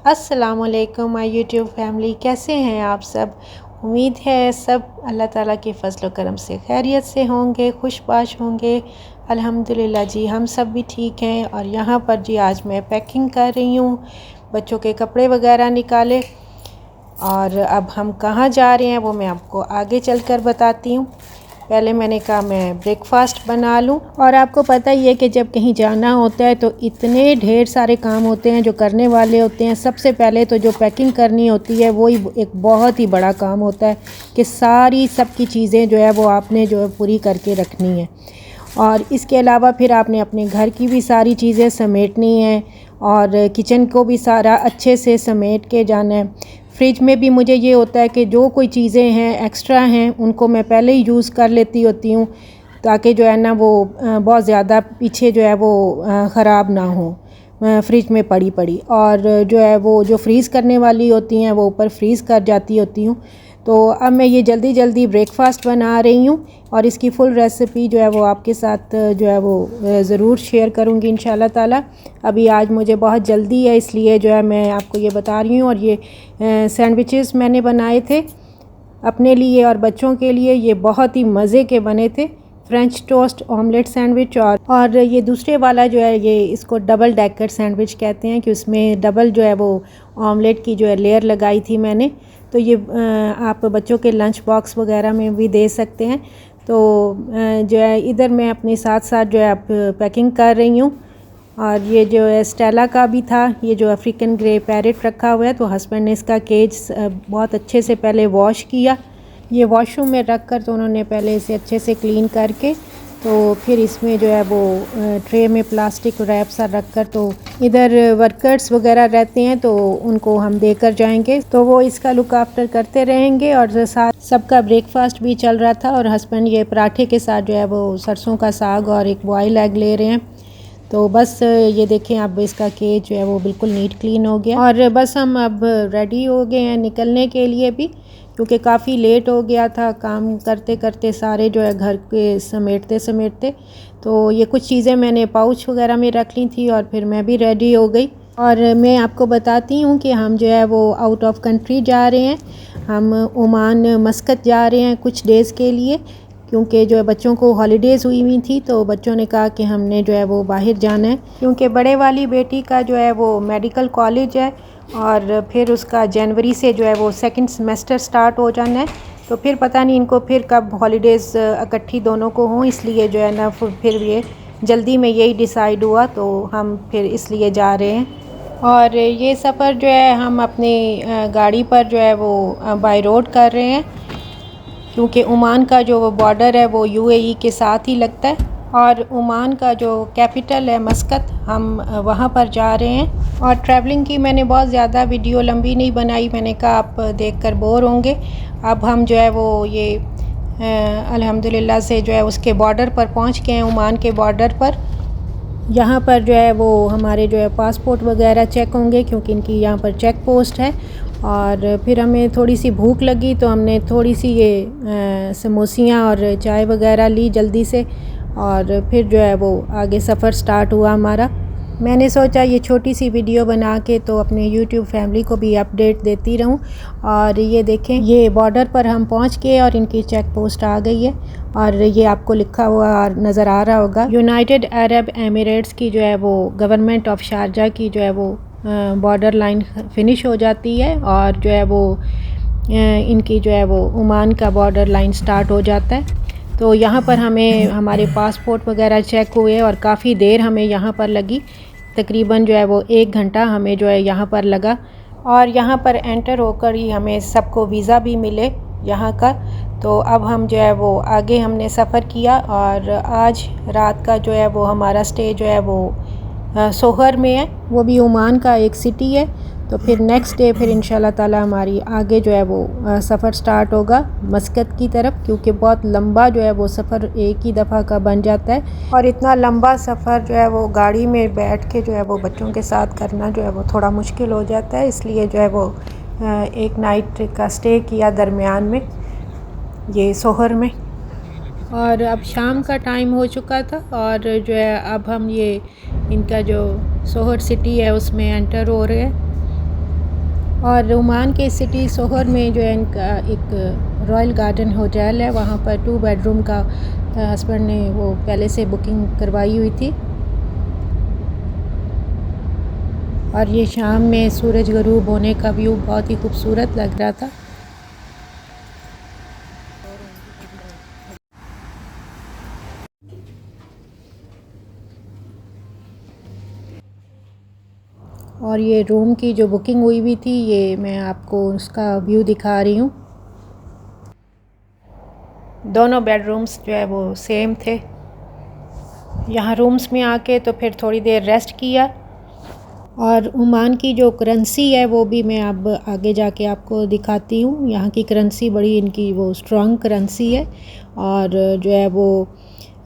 अस्सलामुअलैकुम my YouTube family, कैसे हैं आप सब। उम्मीद है सब अल्लाह ताला के फजल व करम से खैरियत से होंगे, खुशबाश होंगे। अल्हम्दुलिल्लाह जी, हम सब भी ठीक हैं। और यहाँ पर जी आज मैं पैकिंग कर रही हूँ, बच्चों के कपड़े वगैरह निकाले। और अब हम कहाँ जा रहे हैं वो मैं आपको आगे चलकर बताती हूँ। पहले मैंने कहा मैं ब्रेकफास्ट बना लूँ। और आपको पता ही है कि जब कहीं जाना होता है तो इतने ढेर सारे काम होते हैं जो करने वाले होते हैं। सबसे पहले तो जो पैकिंग करनी होती है वही एक बहुत ही बड़ा काम होता है कि सारी सबकी चीज़ें जो है वो आपने जो है पूरी करके रखनी है। और इसके अलावा फिर आपने अपने घर की भी सारी चीज़ें समेटनी है और किचन को भी सारा अच्छे से समेट के जाना है। फ्रिज में भी मुझे ये होता है कि जो कोई चीज़ें हैं एक्स्ट्रा हैं उनको मैं पहले ही यूज़ कर लेती होती हूँ, ताकि जो है ना वो बहुत ज़्यादा पीछे जो है वो ख़राब ना हो फ्रिज में पड़ी पड़ी। और जो है वो जो फ्रीज़ करने वाली होती हैं वो ऊपर फ्रीज़ कर जाती होती हूँ। तो अब मैं ये जल्दी जल्दी ब्रेकफास्ट बना रही हूँ और इसकी फ़ुल रेसिपी जो है वो आपके साथ जो है वो ज़रूर शेयर करूँगी इंशाल्लाह ताला। अभी आज मुझे बहुत जल्दी है इसलिए जो है मैं आपको ये बता रही हूँ। और ये सैंडविचेस मैंने बनाए थे अपने लिए और बच्चों के लिए, ये बहुत ही मज़े के बने थे। फ्रेंच टोस्ट ऑमलेट सैंडविच और ये दूसरे वाला जो है ये इसको डबल डेकर सैंडविच कहते हैं कि उसमें डबल जो है वो ऑमलेट की जो है लेयर लगाई थी मैंने। तो ये आप बच्चों के लंच बॉक्स वगैरह में भी दे सकते हैं। तो जो है इधर मैं अपने साथ साथ जो है अब पैकिंग कर रही हूँ। और ये जो है स्टेला का भी था, ये जो अफ्रीकन ग्रे पैरेट रखा हुआ है, तो हस्बैंड ने इसका केज बहुत अच्छे से पहले वॉश किया। ये वॉशरूम में रख कर तो उन्होंने पहले इसे अच्छे से क्लीन करके तो फिर इसमें जो है वो ट्रे में प्लास्टिक रैप सा रख कर, तो इधर वर्कर्स वगैरह रहते हैं तो उनको हम देकर जाएंगे, तो वो इसका लुक आफ्टर करते रहेंगे। और साथ सबका ब्रेकफास्ट भी चल रहा था और हस्बैंड ये पराठे के साथ जो है वो सरसों का साग और एक बॉयल एग ले रहे हैं। तो बस ये देखें अब इसका केज जो है वो बिल्कुल नीट क्लीन हो गया। और बस हम अब रेडी हो गए हैं निकलने के लिए भी, क्योंकि काफ़ी लेट हो गया था काम करते करते सारे जो है घर के समेटते समेटते। तो ये कुछ चीज़ें मैंने पाउच वगैरह में रख ली थी और फिर मैं भी रेडी हो गई। और मैं आपको बताती हूँ कि हम जो है वो आउट ऑफ कंट्री जा रहे हैं। हम ओमान मस्कत जा रहे हैं कुछ डेज़ के लिए, क्योंकि जो है बच्चों को हॉलीडेज़ हुई थी तो बच्चों ने कहा कि हमने जो है वो बाहर जाना है, क्योंकि बड़े वाली बेटी का जो है वो मेडिकल कॉलेज है और फिर उसका जनवरी से जो है वो सेकंड सेमेस्टर स्टार्ट हो जाना है। तो फिर पता नहीं इनको फिर कब हॉलीडेज़ इकट्ठी दोनों को हों, इसलिए जो है ना फिर ये जल्दी में यही डिसाइड हुआ, तो हम फिर इसलिए जा रहे हैं। और ये सफ़र जो है हम अपनी गाड़ी पर जो है वो बाय रोड कर रहे हैं, क्योंकि ओमान का जो बॉर्डर है वो यूएई के साथ ही लगता है और ओमान का जो कैपिटल है मस्कत, हम वहाँ पर जा रहे हैं। और ट्रैवलिंग की मैंने बहुत ज़्यादा वीडियो लंबी नहीं बनाई, मैंने कहा आप देखकर बोर होंगे। अब हम जो है वो ये अल्हम्दुलिल्लाह से जो है उसके बॉर्डर पर पहुँच गए हैं, ओमान के बॉर्डर पर। यहाँ पर जो है वो हमारे जो है पासपोर्ट वगैरह चेक होंगे, क्योंकि इनकी यहाँ पर चेक पोस्ट है। और फिर हमें थोड़ी सी भूख लगी तो हमने थोड़ी सी ये समोसियाँ और चाय वगैरह ली जल्दी से, और फिर जो है वो आगे सफ़र स्टार्ट हुआ हमारा। मैंने सोचा ये छोटी सी वीडियो बना के तो अपने YouTube फैमिली को भी अपडेट देती रहूं। और ये देखें, ये बॉर्डर पर हम पहुंच गए और इनकी चेक पोस्ट आ गई है। और ये आपको लिखा हुआ नज़र आ रहा होगा, यूनाइटेड अरब एमिरेट्स की जो है वो गवर्नमेंट ऑफ शारजा की जो है वो बॉर्डर लाइन फिनिश हो जाती है और जो है वो इनकी जो है वो ओमान का बॉर्डर लाइन स्टार्ट हो जाता है। तो यहाँ पर हमें हमारे पासपोर्ट वगैरह चेक हुए और काफ़ी देर हमें यहाँ पर लगी, तकरीबन जो है वो 1 घंटा हमें जो है यहाँ पर लगा। और यहाँ पर एंटर होकर ही हमें सबको वीज़ा भी मिले यहाँ का। तो अब हम जो है वो आगे हमने सफ़र किया और आज रात का जो है वो हमारा स्टे जो है वो सोहर में है, वो भी ओमान का एक सिटी है। तो फिर नेक्स्ट डे फिर इंशाल्लाह ताला हमारी आगे जो है वो सफ़र स्टार्ट होगा मस्कत की तरफ, क्योंकि बहुत लंबा जो है वो सफ़र एक ही दफ़ा का बन जाता है। और इतना लंबा सफ़र जो है वो गाड़ी में बैठ के जो है वो बच्चों के साथ करना जो है वो थोड़ा मुश्किल हो जाता है, इसलिए जो है वो एक नाइट का स्टे किया दरमियान में ये सोहर में। और अब शाम का टाइम हो चुका था और जो है अब हम ये इनका जो सोहर सिटी है उसमें एंटर हो रहे हैं। और ओमान के सिटी सोहर में जो है इनका एक रॉयल गार्डन होटल है, वहाँ पर 2 बेडरूम का हस्बैंड ने वो पहले से बुकिंग करवाई हुई थी। और ये शाम में सूरज गरूब होने का व्यू बहुत ही खूबसूरत लग रहा था। और ये रूम की जो बुकिंग हुई हुई थी, ये मैं आपको उसका व्यू दिखा रही हूँ। दोनों बेडरूम्स जो है वो सेम थे। यहाँ रूम्स में आके तो फिर थोड़ी देर रेस्ट किया। और ओमान की जो करेंसी है वो भी मैं अब आगे जाके आपको दिखाती हूँ। यहाँ की करेंसी बड़ी इनकी वो स्ट्रॉन्ग करेंसी है। और जो है वो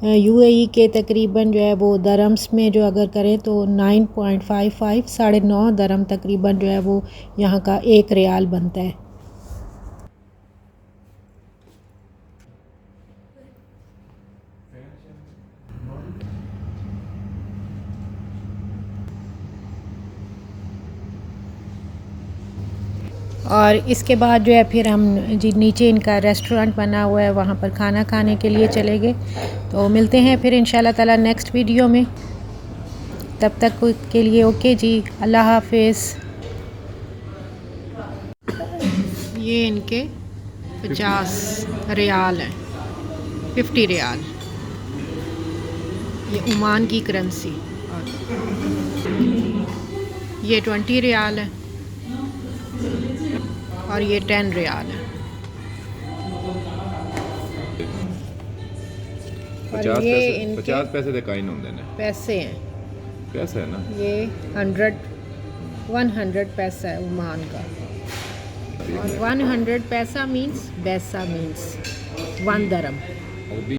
यूएई के तकरीबन जो है वो दरम्स में जो अगर करें तो 9.55 9.5 दरम तकरीबन जो है वो यहाँ का 1 रियाल बनता है। और इसके बाद जो है फिर हम जी नीचे इनका रेस्टोरेंट बना हुआ है, वहाँ पर खाना खाने के लिए चले गए। तो मिलते हैं फिर इंशाल्लाह ताला नेक्स्ट वीडियो में। तब तक के लिए ओके जी, अल्लाह हाफिज़। ये इनके 50 रियाल हैं, 50 रियाल, ये ओमान की करेंसी। और ये 20 रियाल है और ये 10 रियाल है। और ये इनके 50 पैसे ਦੇ ਕਾਇਨ ਹੁੰਦੇ ਨੇ, पैसे हैं। पैसा है ना। ये 100 पैसा है ओमान का। और 100 पैसा मीन्स 1 दरम।